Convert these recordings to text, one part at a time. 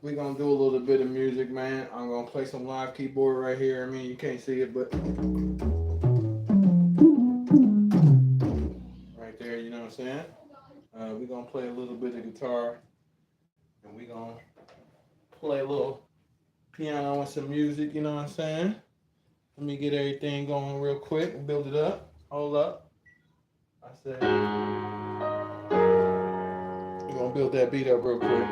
we gonna do a little bit of music, man. I'm gonna play some live keyboard right here. I mean, you can't see it, but right there, you know what I'm saying? We gonna play a little bit of guitar, and we gonna play a little piano and some music. You know what I'm saying? Let me get everything going real quick and build it up. Hold up. I said we're gonna build that beat up real quick.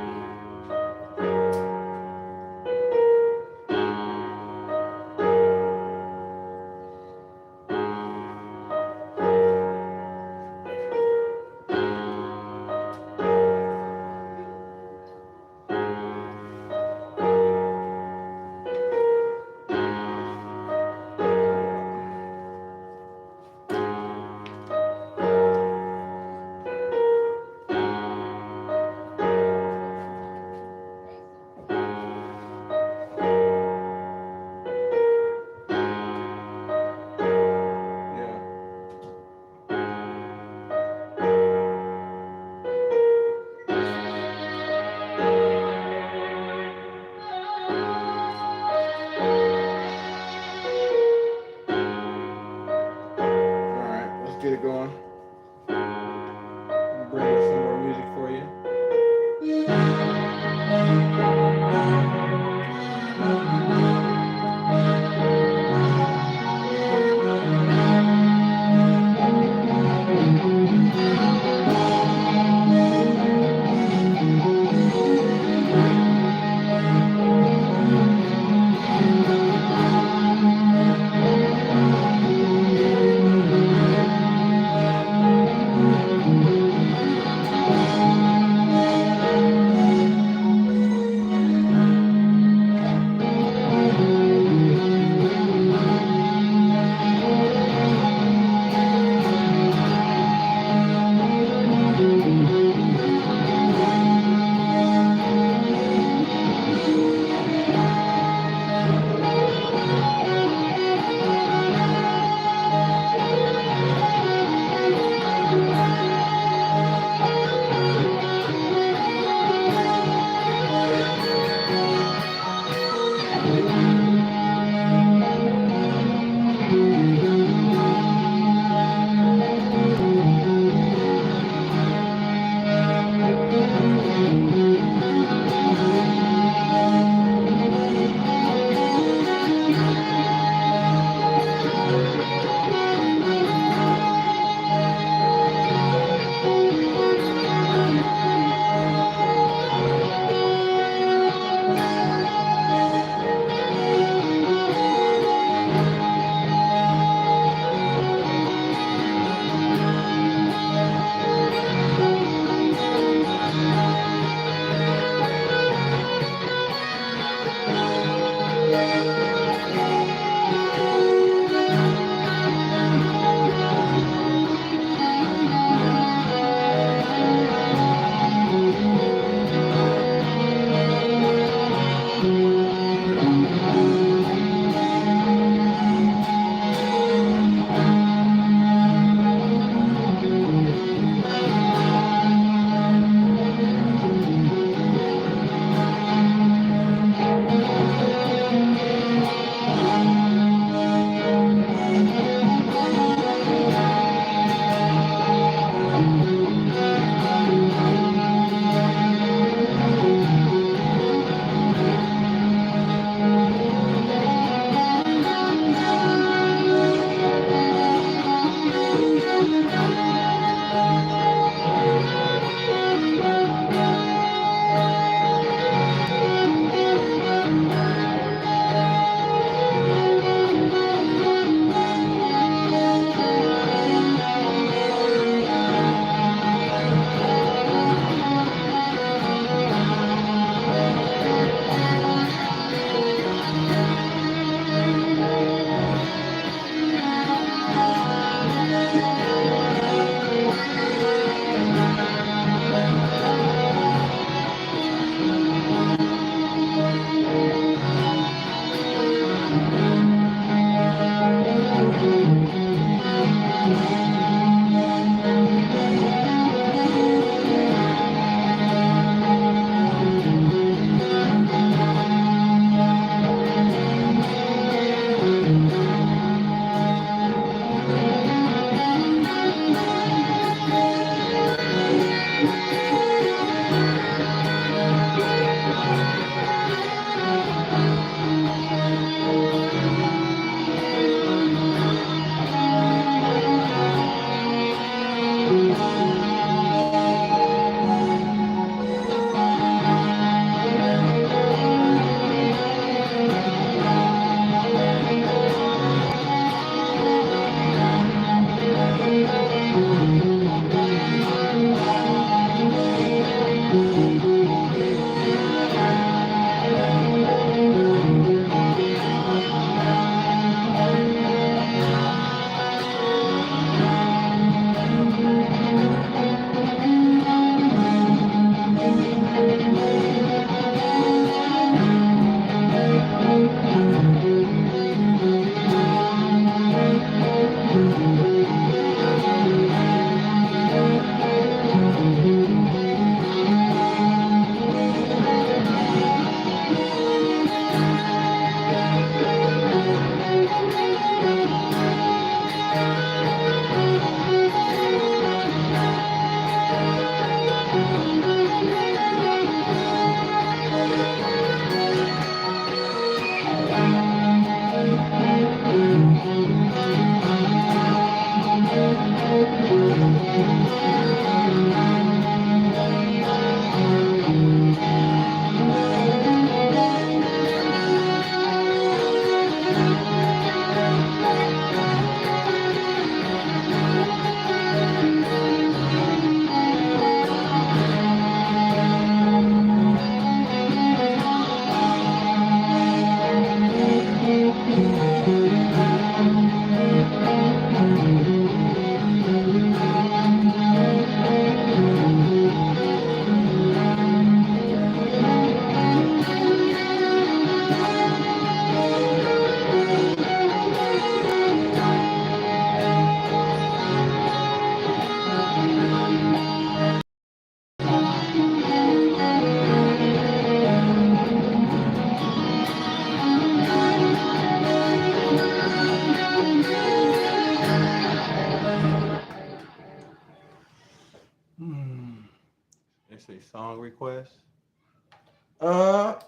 Uh,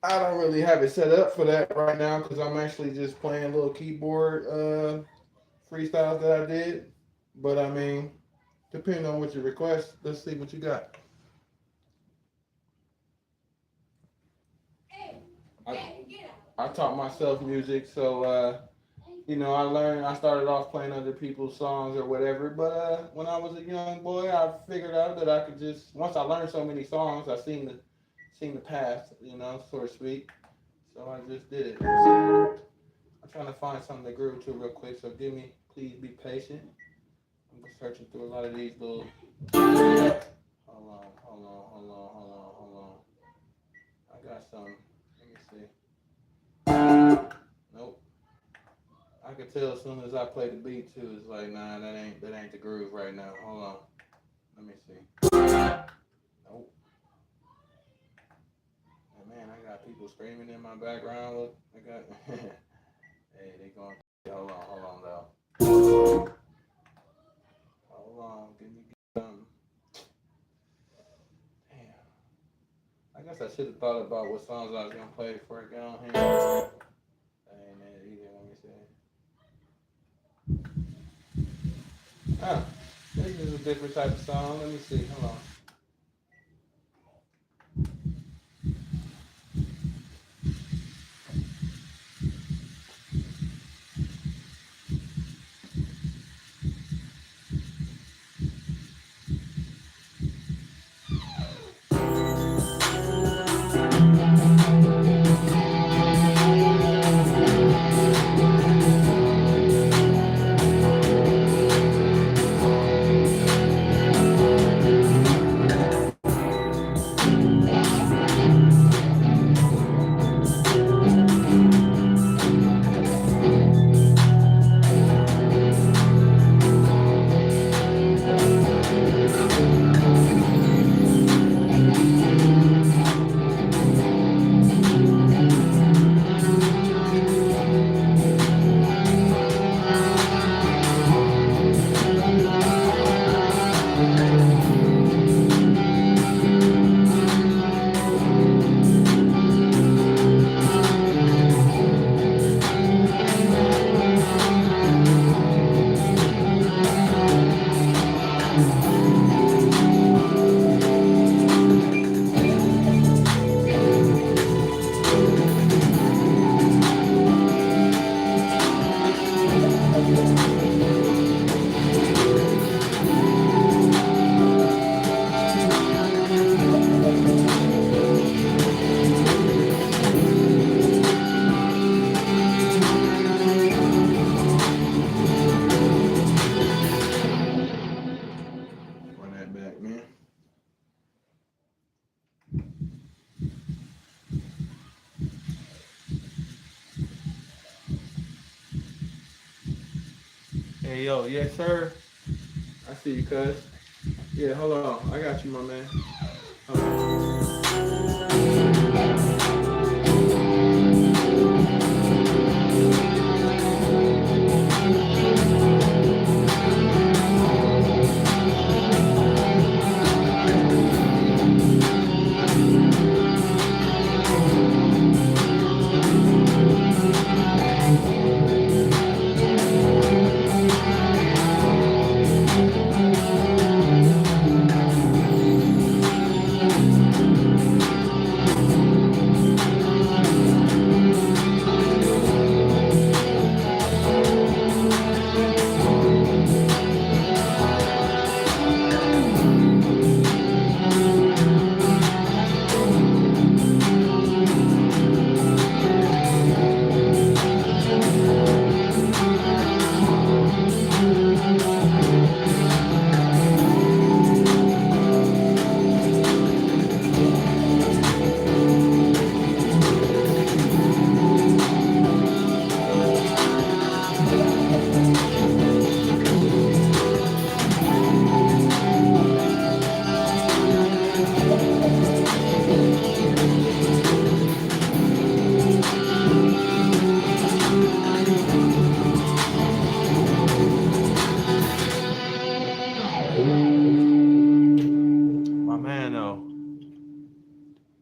I don't really have it set up for that right now because I'm actually just playing little keyboard freestyles that I did. But I mean, depending on what you request, let's see what you got. I, I taught myself music, so I started off playing other people's songs or whatever. But when I was a young boy, I figured out that I could just once I learned so many songs, I seen the path, so to speak. So I just did it. I'm trying to find something to groove to real quick. So please be patient. I'm just searching through a lot of these little. Hold on. I got some. Let me see. Nope. I could tell as soon as I play the beat too. It's like, nah, that ain't the groove right now. Hold on. Let me see. Nope. And man, I got people screaming in my background. Look, I got. Hey, they going. Hold on, though. Hold on. Give me some. Damn. I guess I should have thought about what songs I was gonna play before I got on here. That ain't it either. Let me see. Ah, this is a different type of song. Let me see. Hold on. Run that back, man. Hey, yo, yes, sir. I see you, cuz. Yeah, hold on. I got you, my man. Hold on.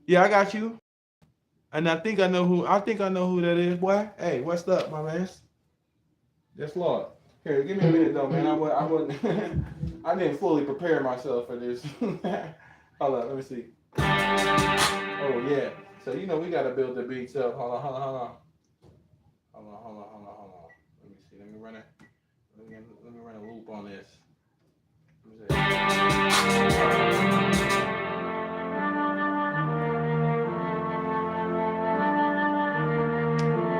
Yeah, I got you. And I think I know who. I think I know who that is, boy. Hey, what's up, my man? Yes, Lord. Here, give me a minute though, man. I wasn't. I didn't fully prepare myself for this. Hold on, let me see. Oh yeah. So we gotta build the beats up. Hold on. Let me see. Let me run it. Let me run a loop on this.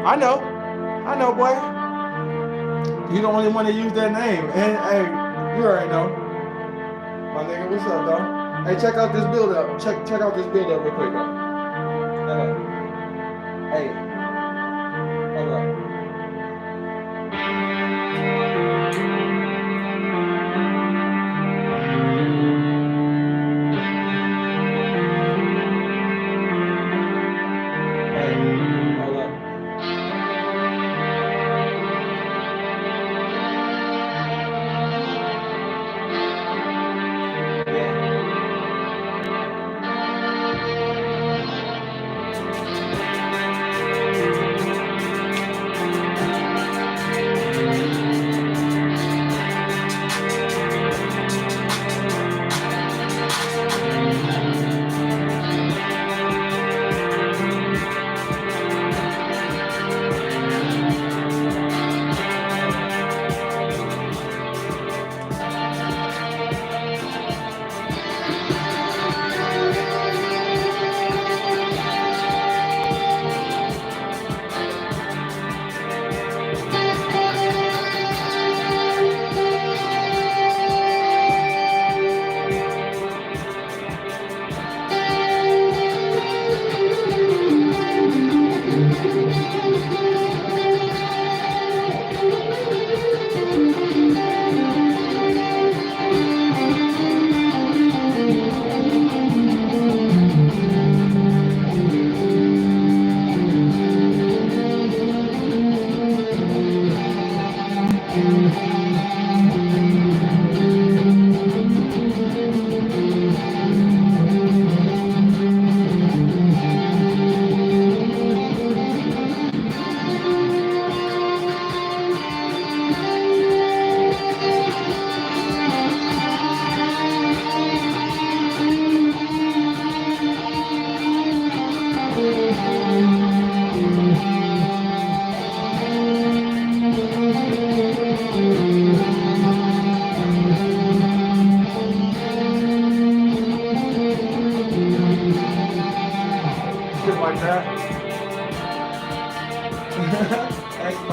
I know, boy. You don't only want to use that name. And hey, you already know. My nigga, what's up, though? Hey, check out this build up. Check out this build up real quick, though. Hey, hold up.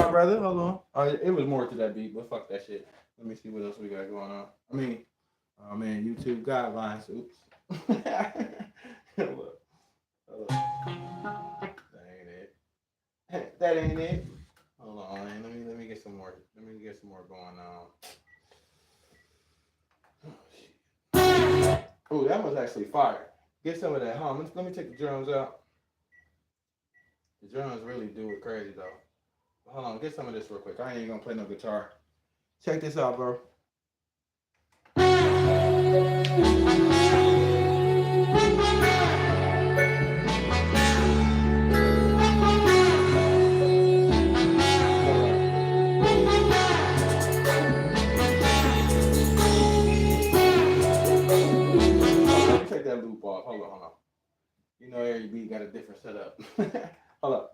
Brother, hold on. It was more to that beat, but fuck that shit. Let me see what else we got going on. I mean, oh man, YouTube guidelines. Oops. Look. That ain't it. That ain't it. Hold on, man. Let me get some more. Let me get some more going on. Oh shit. Oh, that was actually fire. Get some of that hum. Let me take the drums out. The drums really do it crazy though. Hold on, get some of this real quick. I ain't even gonna play no guitar. Check this out, bro. Take that loop off. Hold on. You know every beat got a different setup. Hold up.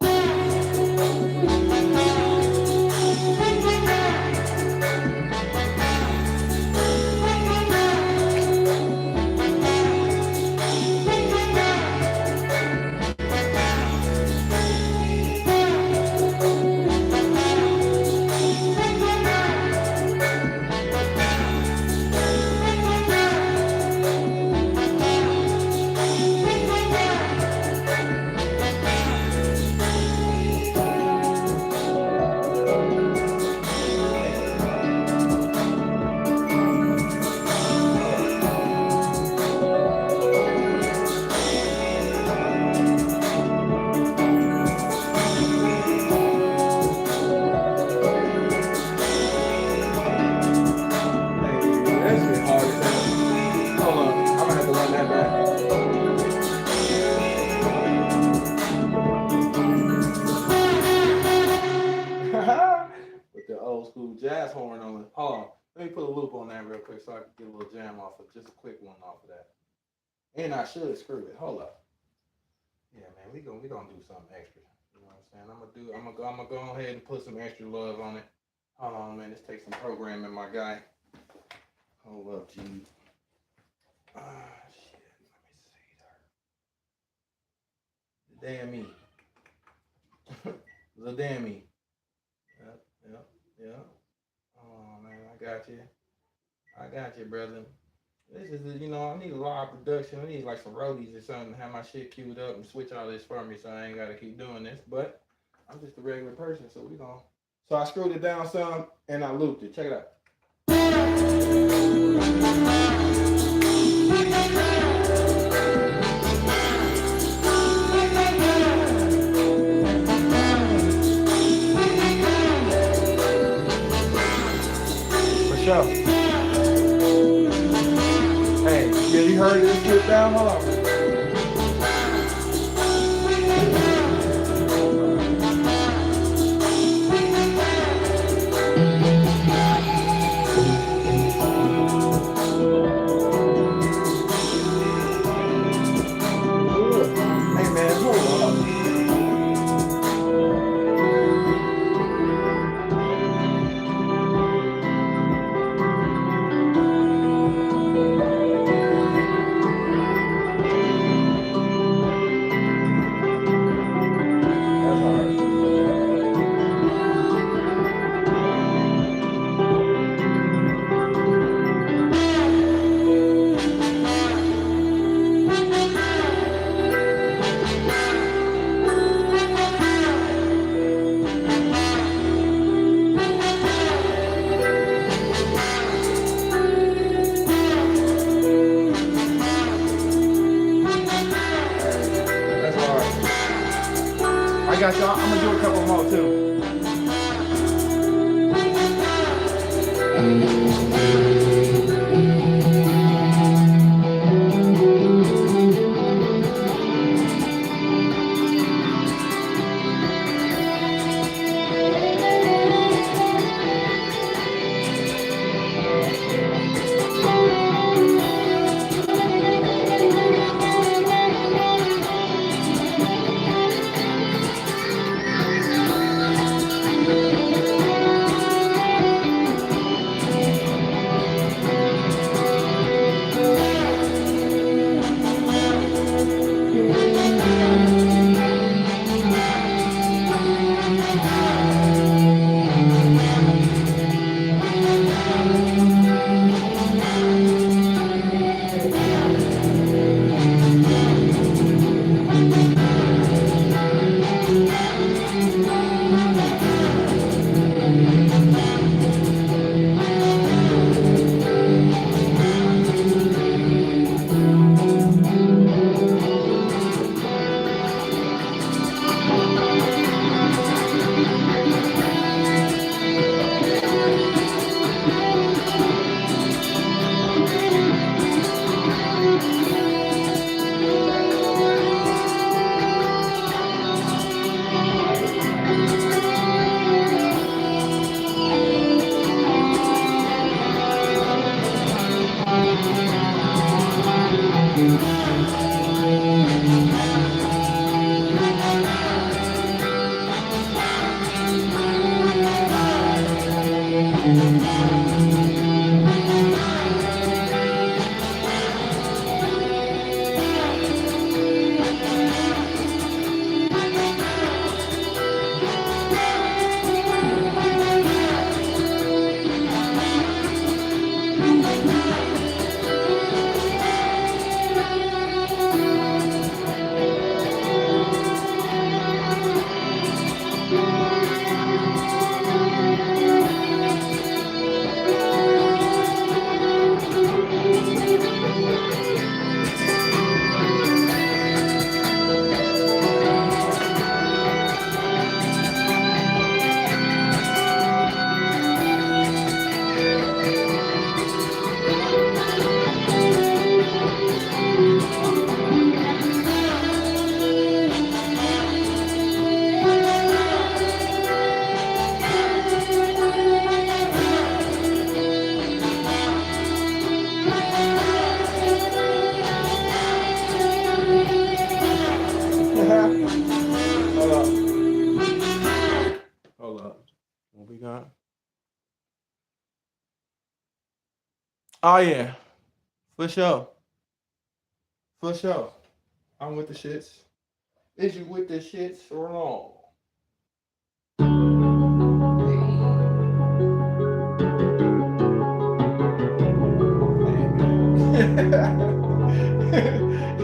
bass horn on it. Hold on. Let me put a loop on that real quick so I can get a little jam off of just a quick one off of that. And I should screw it. Hold up. Yeah, man, we gonna do something extra. You know what I'm saying? I'm gonna go ahead and put some extra love on it. Hold on, man. This takes some programming, my guy. Hold up, G. Shit. Let me see there. The damn me. The damn me. Yep. Oh man, I got you, brother. This is, I need a lot of production. I need like some roadies or something to have my shit queued up and switch all this for me so I ain't got to keep doing this. But I'm just a regular person, so we gon'. So I screwed it down some and I looped it. Check it out. For sure. Hey, yeah, you heard this shit down? Hold on. Hey man, hold on. I got y'all. I'm gonna do a couple more too. Hold up. Hold up. What we got? Oh yeah. For sure. For sure. I'm with the shits. Is you with the shits or no?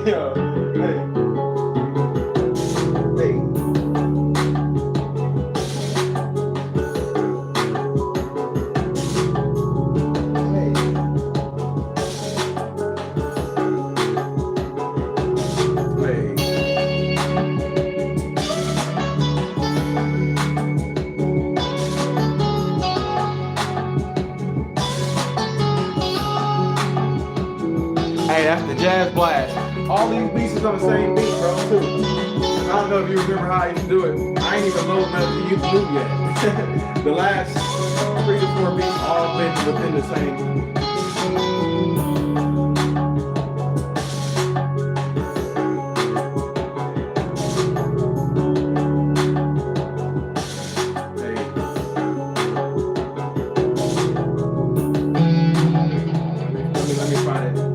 Yo, hey, hey, hey, that's the Jazz Blast. All these beats is on the same beat, bro, too. I don't know if you remember how I used to do it. I ain't even load Melody YouTube yet. The last 3 to 4 beats all been within the same. Let me find it.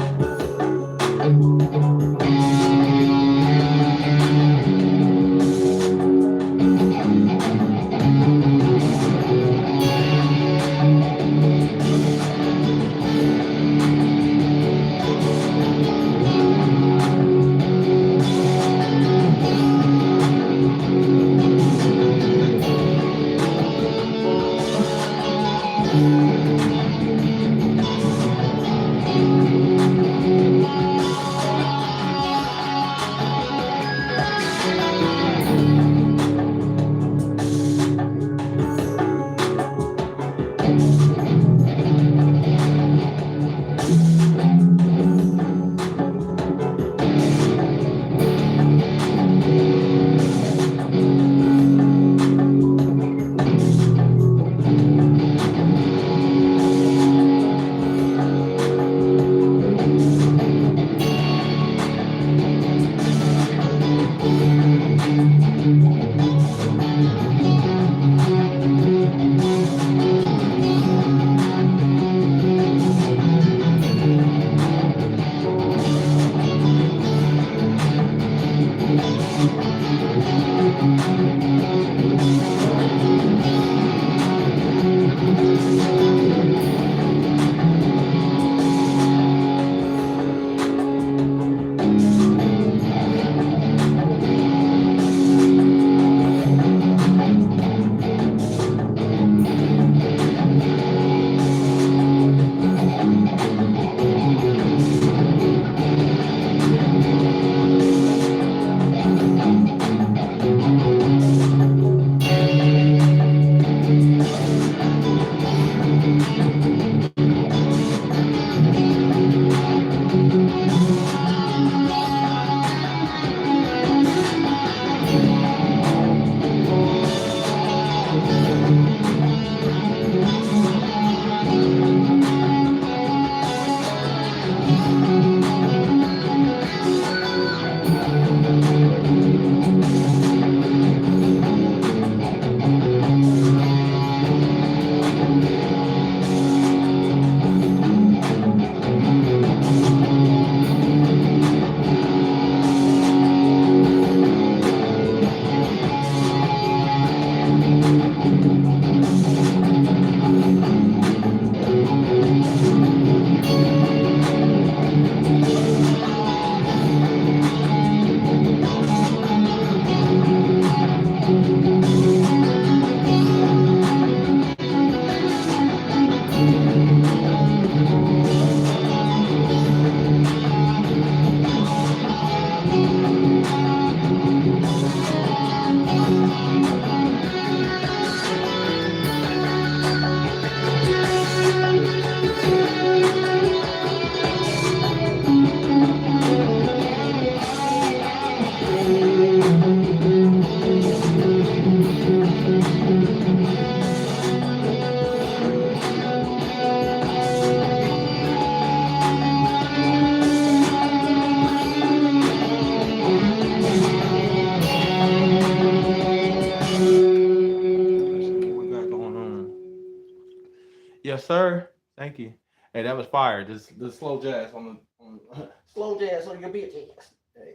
Yes, sir. Thank you. Hey, that was fire. Just the slow jazz on the slow jazz on your bitch ass. Hey,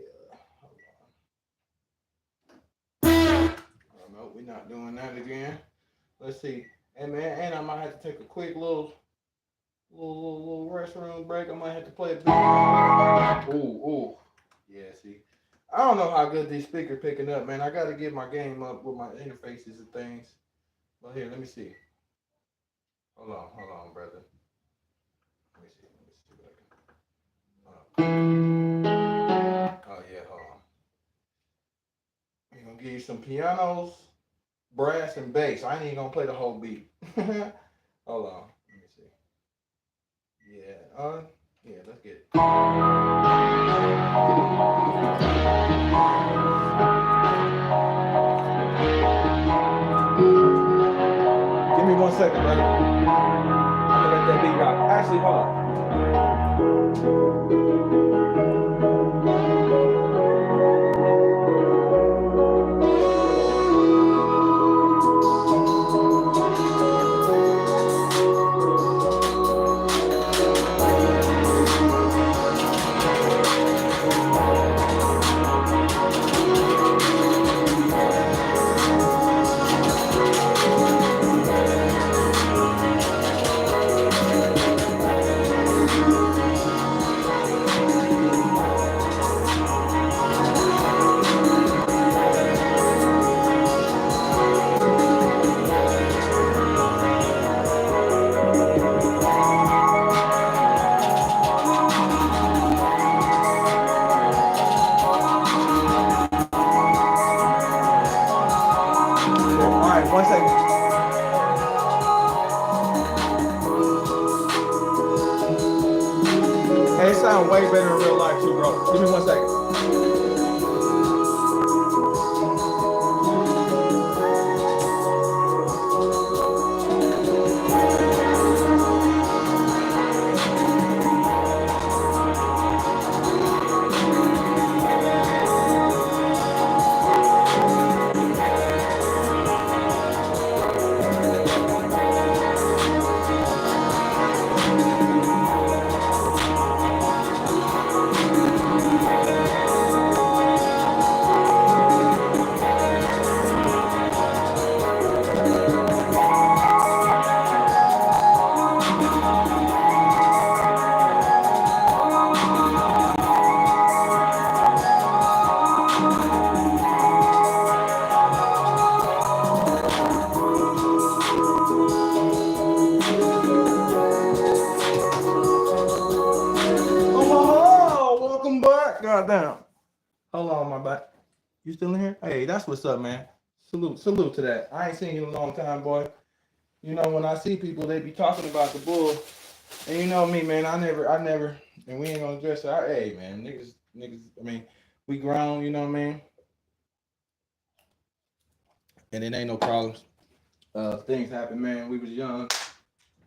oh, no, we're not doing that again. Let's see. Hey man, and I might have to take a quick little restroom break. I might have to play a beat. Ooh. Yeah, see. I don't know how good these speakers picking up, man. I gotta get my game up with my interfaces and things. But here, let me see. Hold on, brother. Let me see what I can. Oh yeah, hold on. I'm gonna give you some pianos, brass, and bass. I ain't even gonna play the whole beat. Hold on. Let me see. Yeah, let's get it. Give me 1 second, brother. I'm gonna let that beat rock. Actually, hold on. Way better in real life too, bro. Give me 1 second. Goddamn. Hold on, my back. You still in here? Hey, that's what's up, man. Salute to that. I ain't seen you in a long time, boy. You know, when I see people, they be talking about the bull. And you know me, man, I never, and we ain't gonna address it. Hey, man, niggas, I mean, we grown, you know what I mean? And it ain't no problems. Things happen, man. We was young.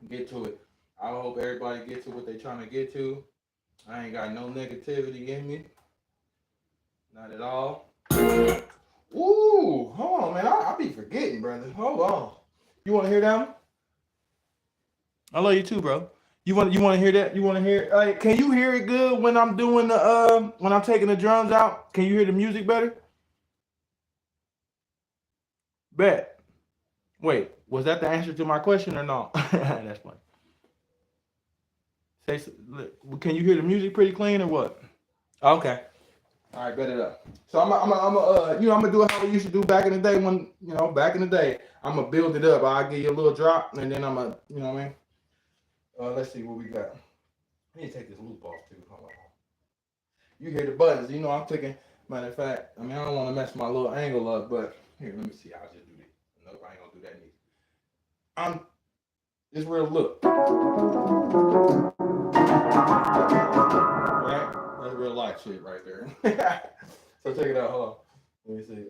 Get to it. I hope everybody gets to what they trying to get to. I ain't got no negativity in me. Not at all. Ooh, hold on, man. I be forgetting, brother. Hold on. You want to hear that one? I love you too, bro. You want to hear that? You want to hear? Can you hear it good when I'm doing the when I'm taking the drums out? Can you hear the music better? Bet. Wait, was that the answer to my question or not? That's funny. Can you hear the music pretty clean or what? Okay. All right, bet it up. So I'm gonna do it how we used to do back in the day when, back in the day. I'm gonna build it up. I'll give you a little drop and then I'm gonna, you know what I mean? Let's see what we got. I need to take this loop off too. Hold on. You hear the buttons, I'm clicking. Matter of fact, I don't want to mess my little angle up, but here, let me see. I'll just do this. Nope, I ain't gonna do that neither. It's real look. Right? That's real life shit right there. So check it out. Hold on. Let me see.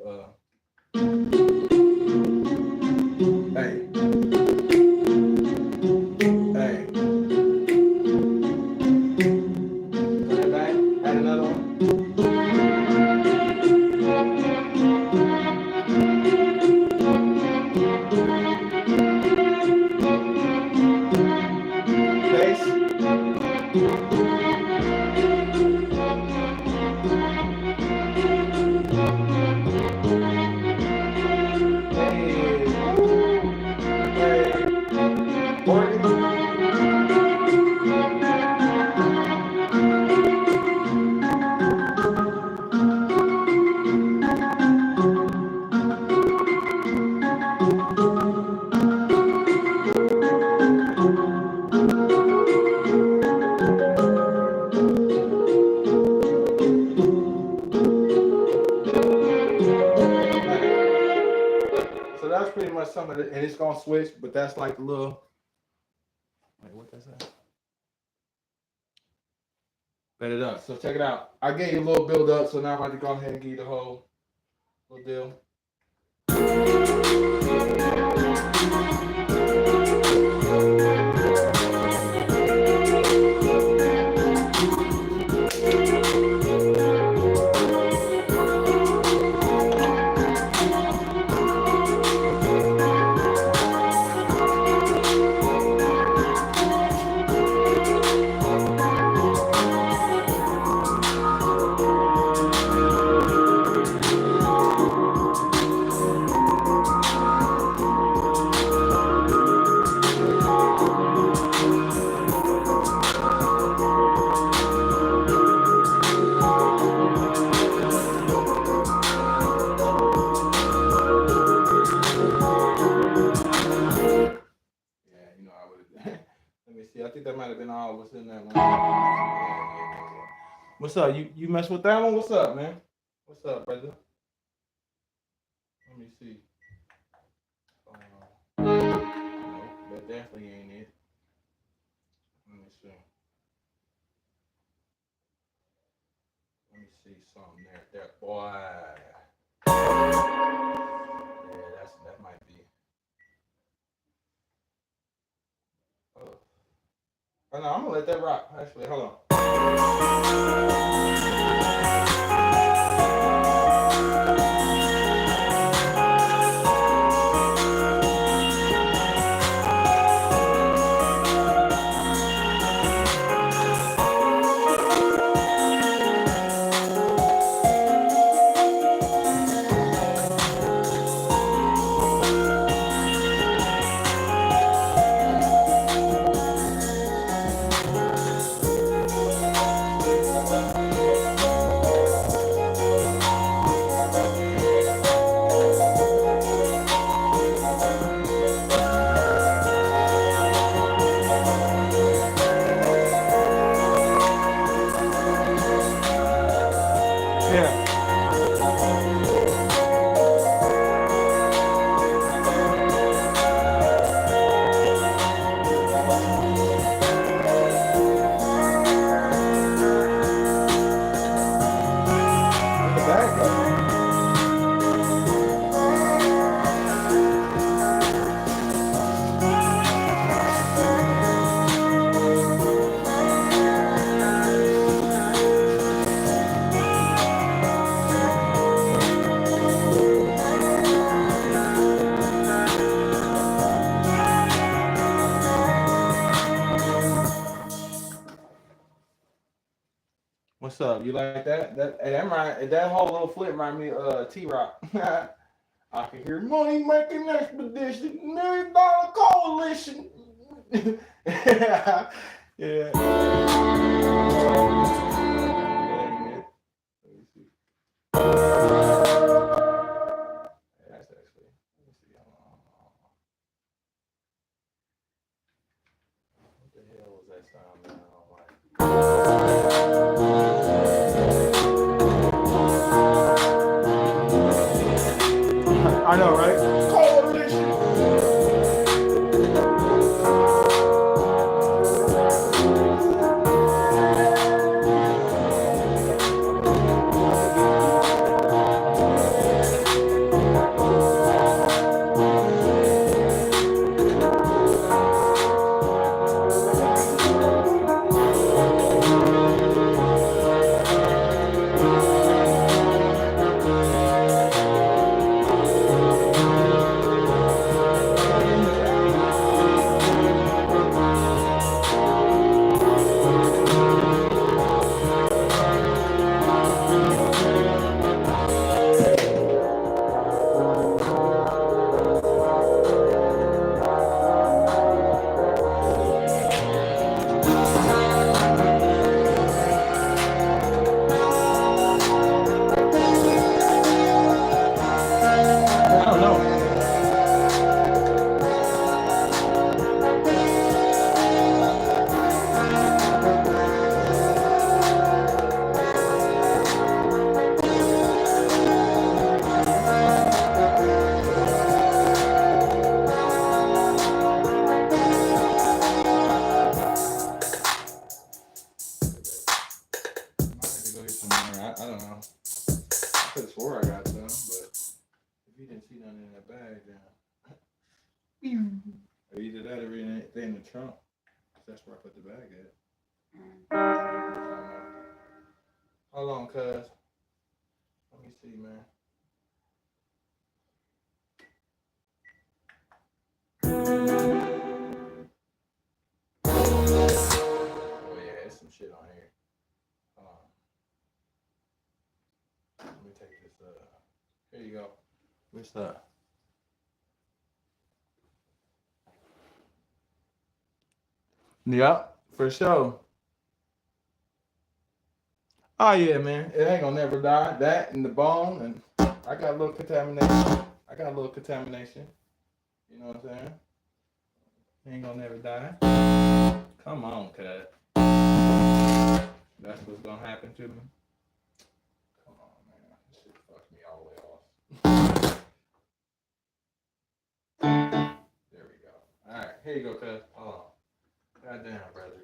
Hey. Put it back. Add another one. So that's pretty much some of it, and it's gonna switch, but that's like the little. Wait, what that's that? Bet it up. So check it out. I gave you a little build up, so now I'm about to go ahead and give you the whole little deal. I think that might have been all what's in that one. Yeah. What's up? You mess with that one? What's up, man? What's up, brother? Let me see. No, that definitely ain't it. Let me see. Let me see something there. That boy. Yeah, that might be. Oh no, I'm gonna let that rock. Actually, hold on. What's up? You like that? That whole little flip remind me of T-Rock. I can hear money making expedition, $1 million coalition. Yeah. That's actually. Let me see. What the hell was that sound? Man? I know, right? Coalition. see nothing in that bag then. Or either that or they in the trunk. That's where I put the bag at. Hold on, cuz. Let me see, man. Oh yeah, there's some shit on here. Let me take this. Here you go. What's that? Yep, for sure. Oh yeah, man. It ain't gonna never die. That and the bone, and I got a little contamination. You know what I'm saying? It ain't gonna never die. Come on, cut. That's what's gonna happen to me. Come on, man. This shit fucked me all the way off. There we go. Alright, here you go, cuz. Hold on. Goddamn, brother.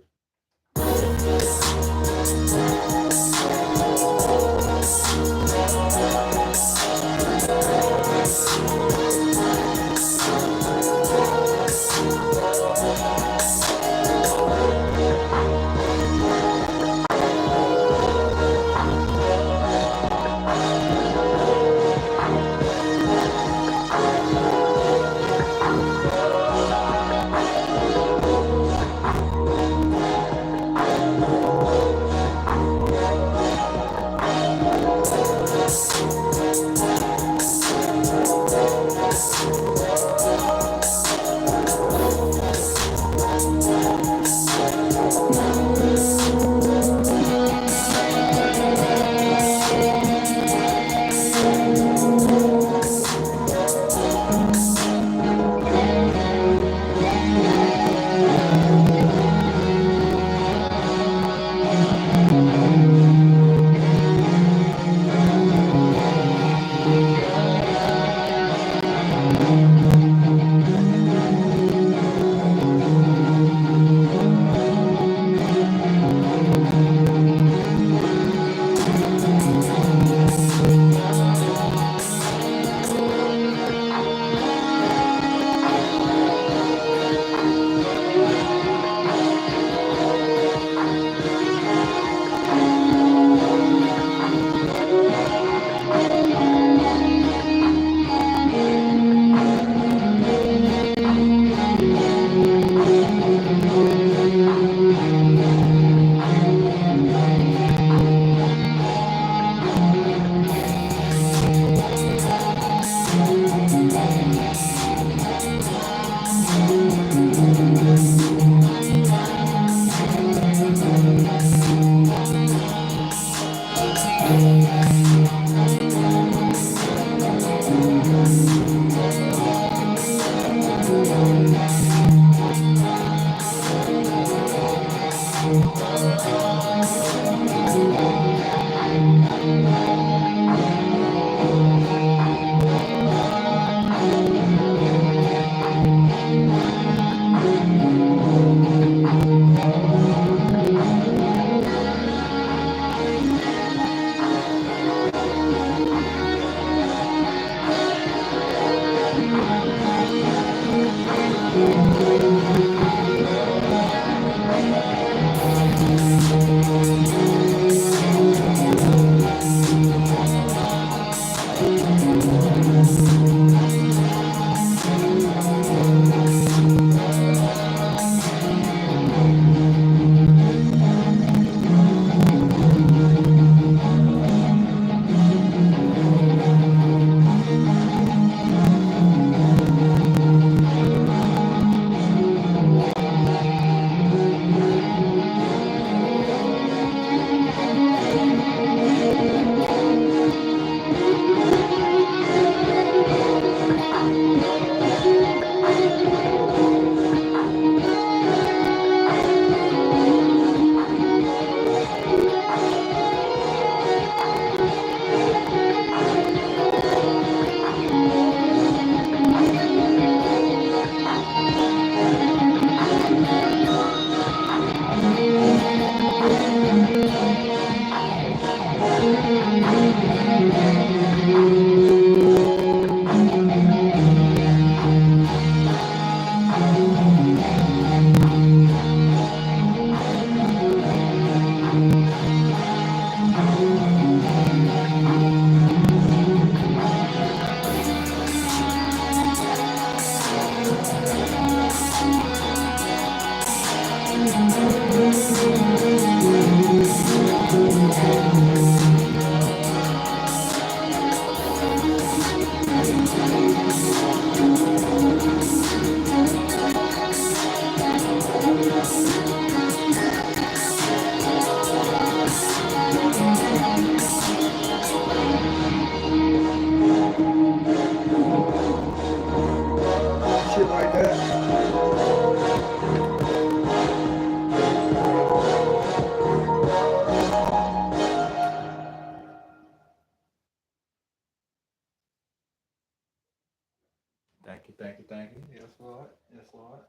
Thank you, thank you, thank you. Yes, Lord. Yes, Lord.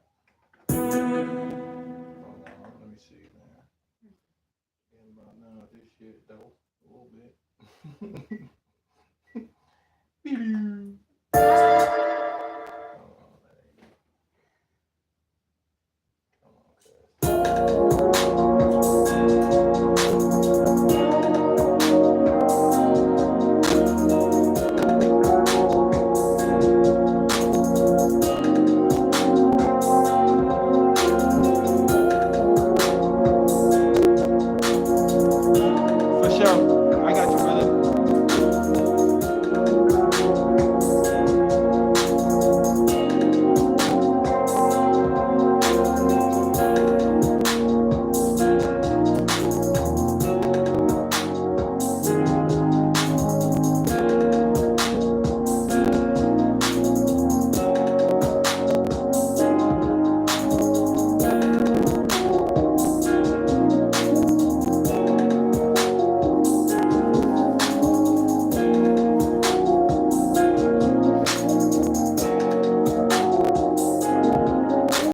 Hold on, let me see, man. Getting about none of this shit, though. A little bit.